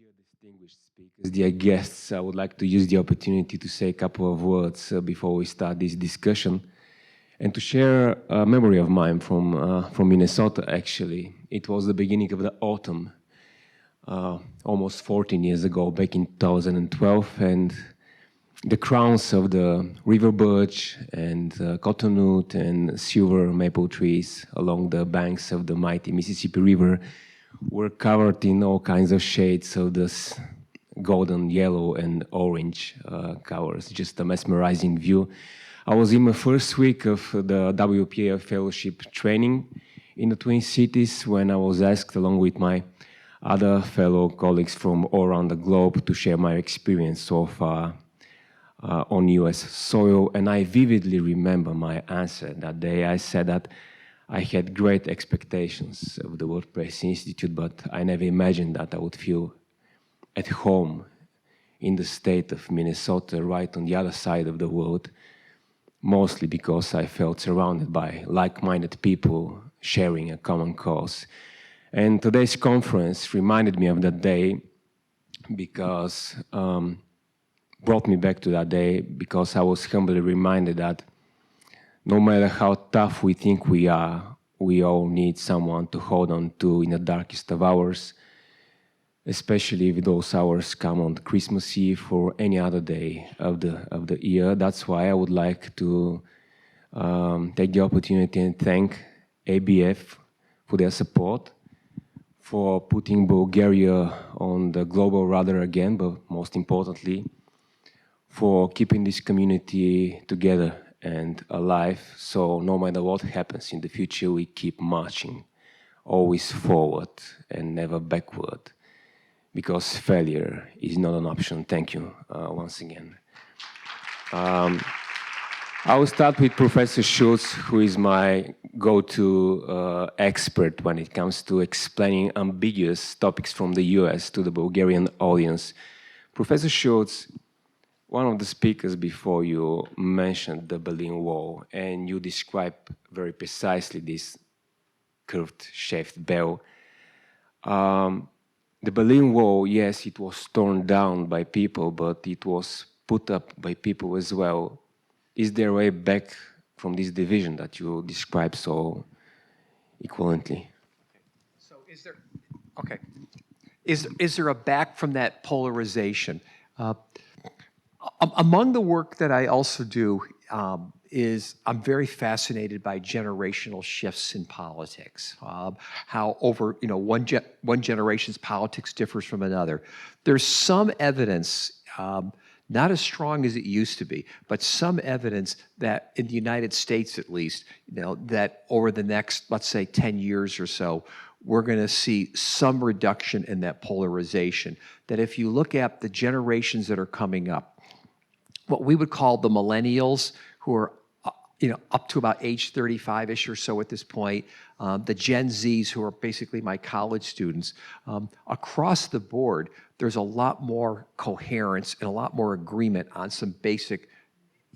Dear distinguished speakers, dear guests, I would like to use the opportunity to say a couple of words before we start this discussion and to share a memory of mine from Minnesota, actually. It was the beginning of the autumn, almost 14 years ago, back in 2012, and the crowns of the river birch and cottonwood and silver maple trees along the banks of the mighty Mississippi River were covered in all kinds of shades of this golden, yellow, and orange colors. Just a mesmerizing view. I was in my first week of the WPA fellowship training in the Twin Cities when I was asked, along with my other fellow colleagues from all around the globe, to share my experience so far on US soil. And I vividly remember my answer that day. I said that I had great expectations of the World Press Institute, but I never imagined that I would feel at home in the state of Minnesota, right on the other side of the world, mostly because I felt surrounded by like-minded people sharing a common cause. And today's conference reminded me of that day because brought me back to that day because I was humbly reminded that no matter how tough we think we are, we all need someone to hold on to in the darkest of hours, especially if those hours come on Christmas Eve or any other day of the year. That's why I would like to take the opportunity and thank ABF for their support, for putting Bulgaria on the global radar again, but most importantly, for keeping this community together and alive, so no matter what happens in the future, we keep marching, always forward and never backward, because failure is not an option. Thank you once again. I will start with Professor Schultz, who is my go-to expert when it comes to explaining ambiguous topics from the US to the Bulgarian audience. Professor Schultz, one of the speakers before you mentioned the Berlin Wall, and you described very precisely this curved shaped bell. The Berlin Wall, yes, it was torn down by people, but it was put up by people as well. Is there a way back from this division that you described so equivalently? So is there a back from that polarization? Among the work that I also do is I'm very fascinated by generational shifts in politics, how over one generation's politics differs from another. There's some evidence, not as strong as it used to be, but some evidence that in the United States at least, that over the next, let's say 10 years or so, we're going to see some reduction in that polarization. That if you look at the generations that are coming up, what we would call the millennials, who are up to about age 35-ish or so at this point, the Gen Zs, who are basically my college students, across the board, there's a lot more coherence and a lot more agreement on some basic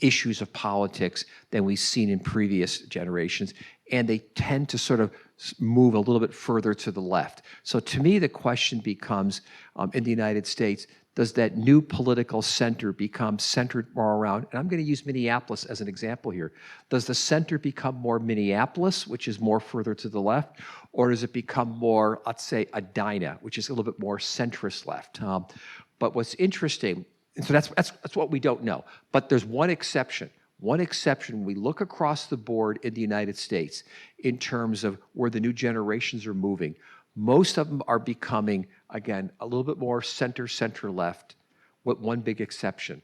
issues of politics than we've seen in previous generations, and they tend to sort of move a little bit further to the left. So to me, the question becomes, in the United States, does that new political center become centered more around, and I'm going to use Minneapolis as an example here, does the center become more Minneapolis, which is more further to the left, or does it become more, let's say, Edina, which is a little bit more centrist left? But what's interesting, and so that's what we don't know, but there's one exception. One exception, when we look across the board in the United States in terms of where the new generations are moving, most of them are becoming, again, a little bit more center-left, with one big exception.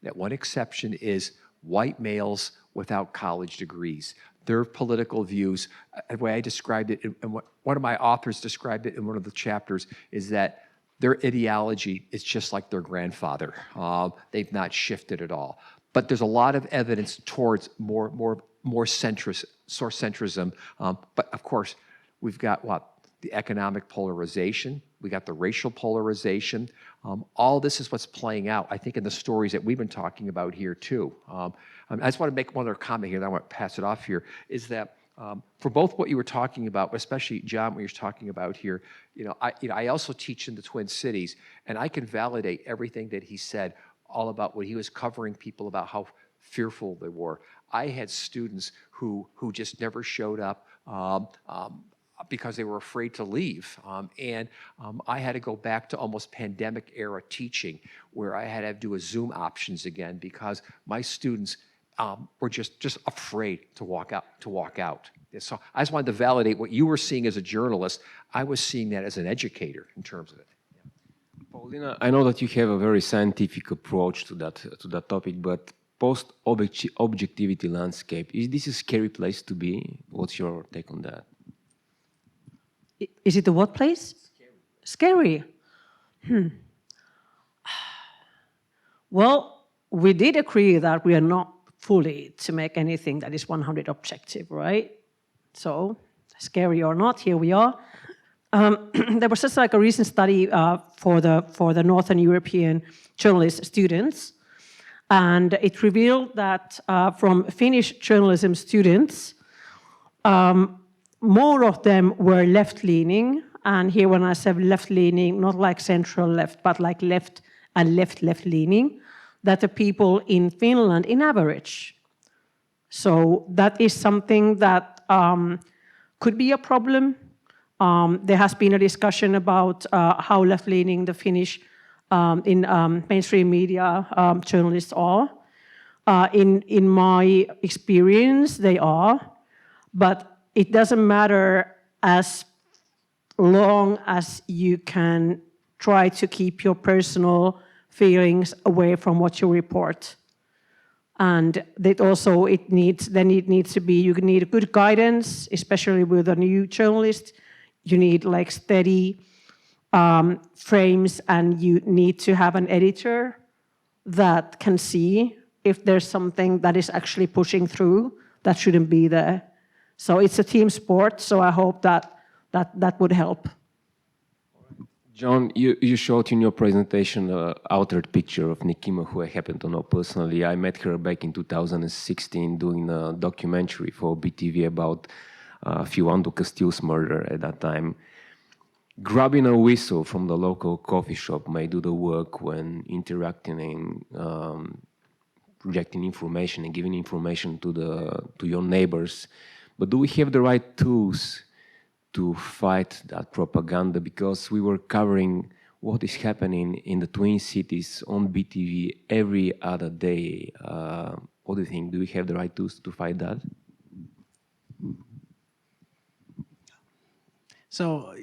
That one exception is white males without college degrees. Their political views, the way I described it, and one of my authors described it in one of the chapters, is that their ideology is just like their grandfather. They've not shifted at all. But there's a lot of evidence towards more centrism. But of course, we've got what? The economic polarization, we got the racial polarization. All this is what's playing out, I think, in the stories that we've been talking about here too. I just want to make one other comment here, then I want to pass it off here, is that For both what you were talking about, especially John, what you're talking about here, I also teach in the Twin Cities, and I can validate everything that he said all about when he was covering people about how fearful they were. I had students who just never showed up because they were afraid to leave. I had to go back to almost pandemic era teaching where I had to do a Zoom options again because my students were just afraid to walk out. So I just wanted to validate what you were seeing as a journalist. I was seeing that as an educator in terms of it. Paulina, I know that you have a very scientific approach to that topic, but post-objectivity landscape, is this a scary place to be? What's your take on that? Is it the what place? Scary. Well, we did agree that we are not fully to make anything that is 100 objective, right? So, scary or not, here we are. There was just like a recent study for the Northern European journalist students, and it revealed that from Finnish journalism students, more of them were left-leaning, and here when I say left-leaning, not like central left, but like left and left-leaning, that the people in Finland in average. So that is something that could be a problem. There has been a discussion about how left-leaning the Finnish mainstream media journalists are. In my experience, they are, but it doesn't matter as long as you can try to keep your personal feelings away from what you report. And that also it needs to be, you need good guidance, especially with a new journalist. You need like steady frames, and you need to have an editor that can see if there's something that is actually pushing through that shouldn't be there. So it's a team sport, so I hope that would help. John, you showed in your presentation an altered picture of Nikima, who I happen to know personally. I met her back in 2016 doing a documentary for BTV about Fiuandu Castil's murder at that time. Grabbing a whistle from the local coffee shop may do the work when interacting and projecting information and giving information to your neighbors. But do we have the right tools to fight that propaganda? Because we were covering what is happening in the Twin Cities on BTV every other day. What do you think? Do we have the right tools to fight that? So,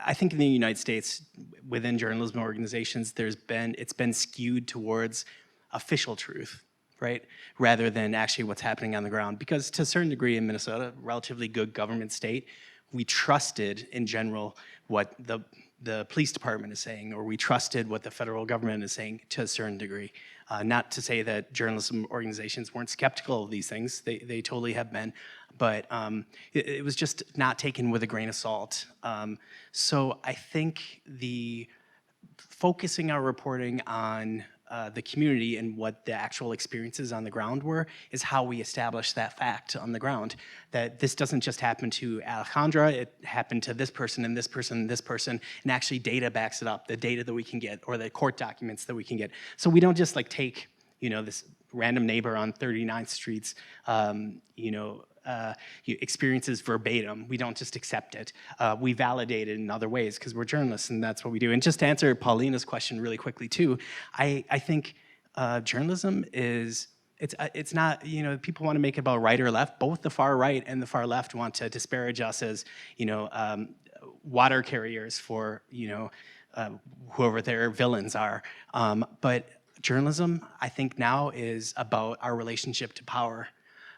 I think in the United States, within journalism organizations, it's been skewed towards official truth, right? Rather than actually what's happening on the ground. Because to a certain degree in Minnesota, relatively good government state, we trusted in general what the police department is saying, or we trusted what the federal government is saying to a certain degree. Not to say that journalism organizations weren't skeptical of these things, they totally have been, but it was just not taken with a grain of salt. So I think focusing our reporting on the community and what the actual experiences on the ground were is how we establish that fact on the ground, that this doesn't just happen to Alejandra, it happened to this person and this person and this person, and actually data backs it up, the data that we can get or the court documents that we can get. So we don't just like take, this random neighbor on 39th Street's, experiences verbatim. We don't just accept it. We validate it in other ways because we're journalists and that's what we do. And just to answer Paulina's question really quickly too, I think journalism it's not, people want to make it about right or left. Both the far right and the far left want to disparage us as, water carriers for, whoever their villains are. But journalism, I think now is about our relationship to power.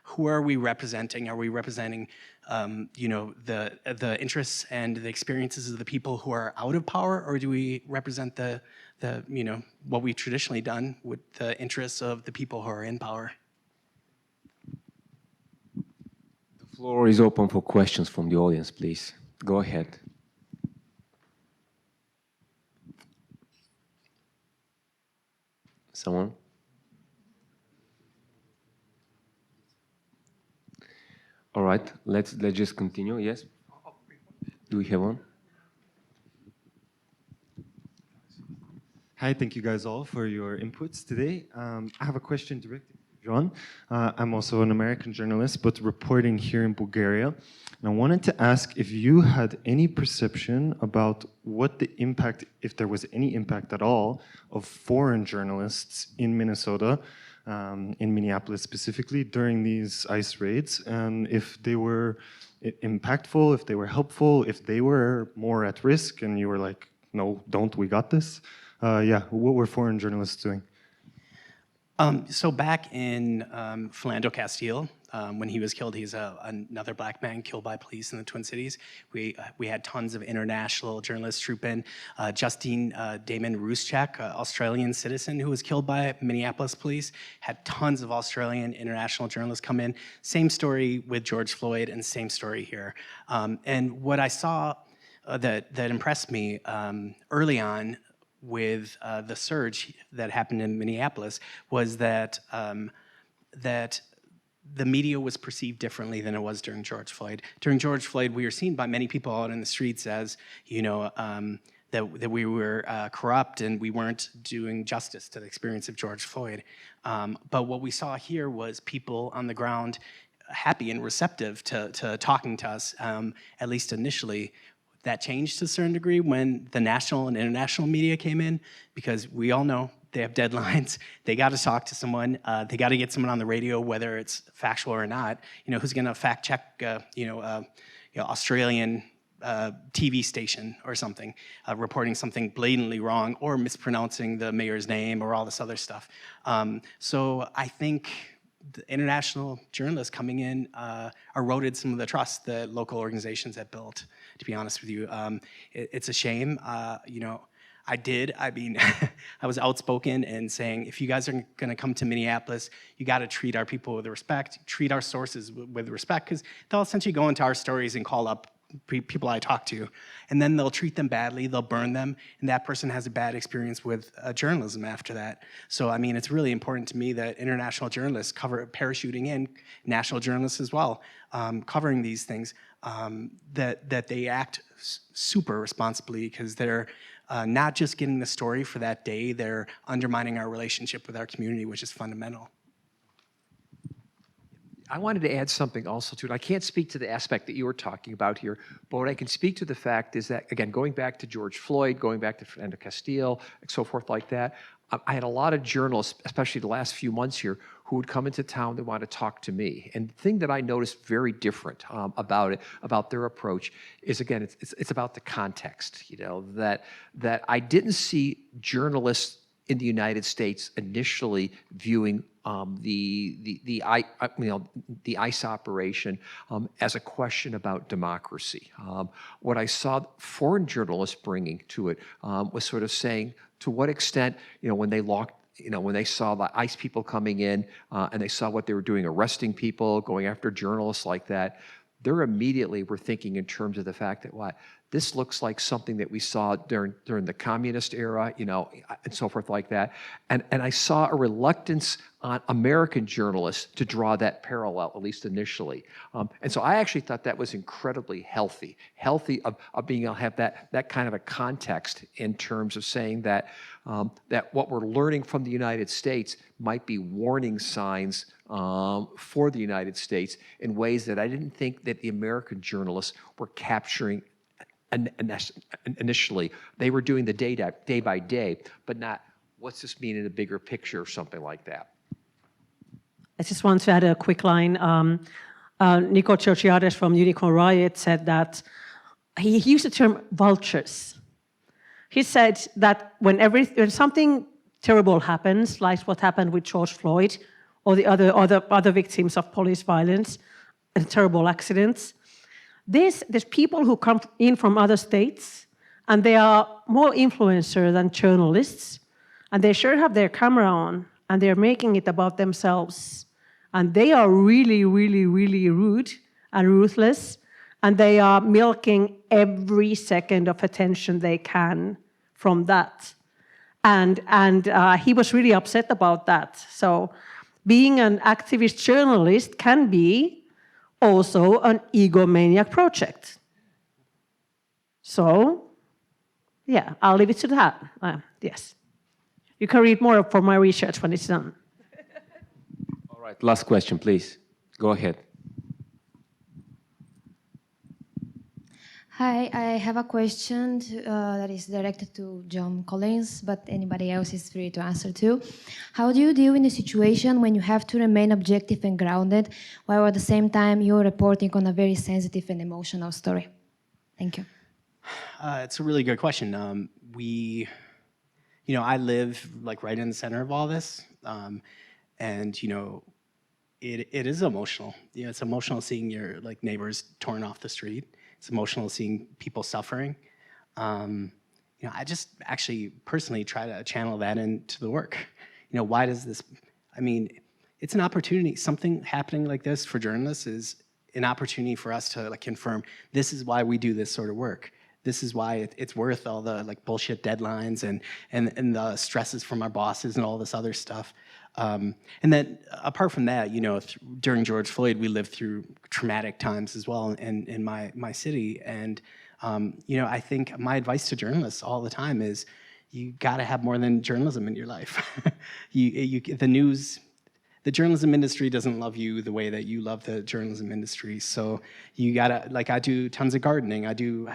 Who are we representing? Are we representing, the interests and the experiences of the people who are out of power, or do we represent what we've traditionally done with the interests of the people who are in power? The floor is open for questions from the audience, please. Go ahead. Someone? All right, let's just continue. Yes. Do we have one? Hi, thank you guys all for your inputs today. I have a question directed to John. I'm also an American journalist, but reporting here in Bulgaria. And I wanted to ask if you had any perception about what the impact, if there was any impact at all, of foreign journalists in Minnesota, in Minneapolis specifically, during these ICE raids, and if they were impactful, if they were helpful, if they were more at risk, and you were like, no, don't, we got this. Yeah, what were foreign journalists doing? So back in Philando Castile, when he was killed, he's another black man killed by police in the Twin Cities. We had tons of international journalists troop in. Justine Damon Ruszczak, Australian citizen who was killed by Minneapolis police, had tons of Australian international journalists come in. Same story with George Floyd and same story here. And what I saw that impressed me early on with the surge that happened in Minneapolis was that that the media was perceived differently than it was during George Floyd. During George Floyd, we were seen by many people out in the streets as, you know, that we were corrupt and we weren't doing justice to the experience of George Floyd. But what we saw here was people on the ground happy and receptive to talking to us, at least initially. That changed to a certain degree when the national and international media came in, because we all know they have deadlines. They got to talk to someone. They got to get someone on the radio, whether it's factual or not. You know, who's going to fact check, Australian TV station or something, reporting something blatantly wrong or mispronouncing the mayor's name or all this other stuff. So I think the international journalists coming in eroded some of the trust that local organizations had built, to be honest with you. It's a shame. I mean, I was outspoken in saying, if you guys are gonna come to Minneapolis, you gotta treat our people with respect, treat our sources with respect, because they'll essentially go into our stories and call up people I talk to, and then they'll treat them badly, they'll burn them, and that person has a bad experience with journalism after that. So, I mean, it's really important to me that international journalists cover parachuting in, national journalists as well, covering these things, that they act super responsibly, because they're not just getting the story for that day, they're undermining our relationship with our community, which is fundamental. I wanted to add something also to it. I can't speak to the aspect that you were talking about here, but what I can speak to the fact is that, again, going back to George Floyd, going back to Philando Castile, and so forth like that, I had a lot of journalists, especially the last few months here, who would come into town, they want to talk to me. And the thing that I noticed very different about it, about their approach, is, again, it's about the context, you know, that I didn't see journalists in the United States initially viewing the ICE operation as a question about democracy. What I saw foreign journalists bringing to it was sort of saying, to what extent, you know, when they saw the ICE people coming in and they saw what they were doing, arresting people, going after journalists like that, they're immediately were thinking in terms of the fact that this looks like something that we saw during the communist era, you know, and so forth like that. And I saw a reluctance on American journalists to draw that parallel, at least initially. And so I actually thought that was incredibly healthy of being able to have that kind of a context in terms of saying that what we're learning from the United States might be warning signs for the United States in ways that I didn't think that the American journalists were capturing initially. They were doing the day by day, but not what's this mean in a bigger picture or something like that. I just want to add a quick line. Nico Churchiades from Unicorn Riot said that he used the term vultures. He said that when something terrible happens, like what happened with George Floyd or the other victims of police violence and terrible accidents, there's people who come in from other states, and they are more influencers than journalists, and they sure have their camera on, and they're making it about themselves. And they are really, really, really rude and ruthless, and they are milking every second of attention they can from that. And he was really upset about that. So being an activist journalist can be also an egomaniac project. So, yeah, I'll leave it to that. Yes. You can read more for my research when it's done. All right, last question, please. Go ahead. Hi, I have a question that is directed to John Collins, but anybody else is free to answer too. How do you deal in the situation when you have to remain objective and grounded, while at the same time you're reporting on a very sensitive and emotional story? Thank you. It's a really good question. I live like right in the center of all this, and it is emotional. It's emotional seeing your like neighbors torn off the street. It's emotional seeing people suffering. I just actually personally try to channel that into the work. Why does this? I mean, it's an opportunity. Something happening like this for journalists is an opportunity for us to like confirm this is why we do this sort of work. This is why it's worth all the like bullshit deadlines and the stresses from our bosses and all this other stuff. And then apart from that, during George Floyd, we lived through traumatic times as well in my city. And, I think my advice to journalists all the time is you got to have more than journalism in your life. The journalism industry doesn't love you the way that you love the journalism industry. So you gotta, like I do tons of gardening, I do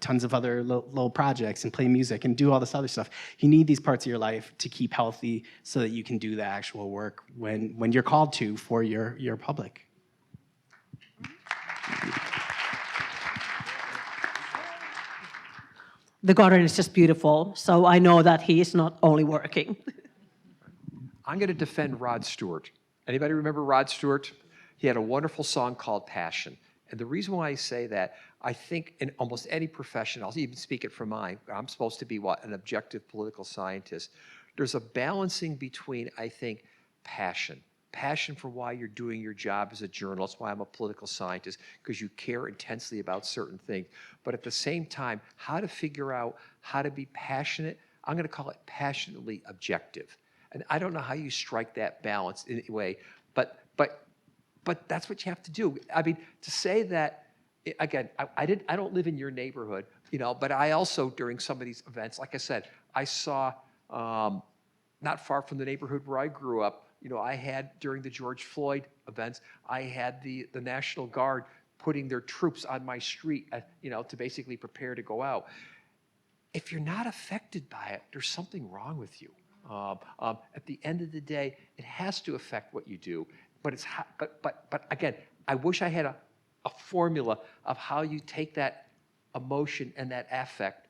tons of other little projects and play music and do all this other stuff. You need these parts of your life to keep healthy so that you can do the actual work when you're called to for your public. The garden is just beautiful, so I know that he is not only working. I'm going to defend Rod Stewart. Anybody remember Rod Stewart? He had a wonderful song called Passion. And the reason why I say that, I think in almost any profession, I'll even speak it for mine, I'm supposed to be an objective political scientist. There's a balancing between, I think, passion for why you're doing your job as a journalist, why I'm a political scientist, because you care intensely about certain things. But at the same time, how to figure out how to be passionate, I'm going to call it passionately objective. And I don't know how you strike that balance in a way, but that's what you have to do. I mean, to say that, again, I don't live in your neighborhood, but I also, during some of these events, like I said, I saw, not far from the neighborhood where I grew up, I had, during the George Floyd events, I had the National Guard putting their troops on my street, to basically prepare to go out. If you're not affected by it, there's something wrong with you. At the end of the day, it has to affect what you do. But again, I wish I had a formula of how you take that emotion and that affect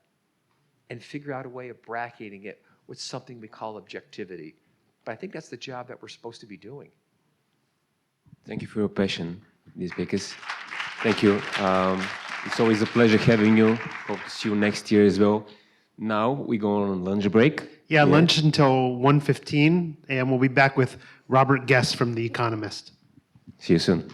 and figure out a way of bracketing it with something we call objectivity. But I think that's the job that we're supposed to be doing. Thank you for your passion, Ms. Beckes. Thank you. It's always a pleasure having you. Hope to see you next year as well. Now we go on lunch break. Yeah, lunch until 1:15, and we'll be back with Robert Guest from The Economist. See you soon.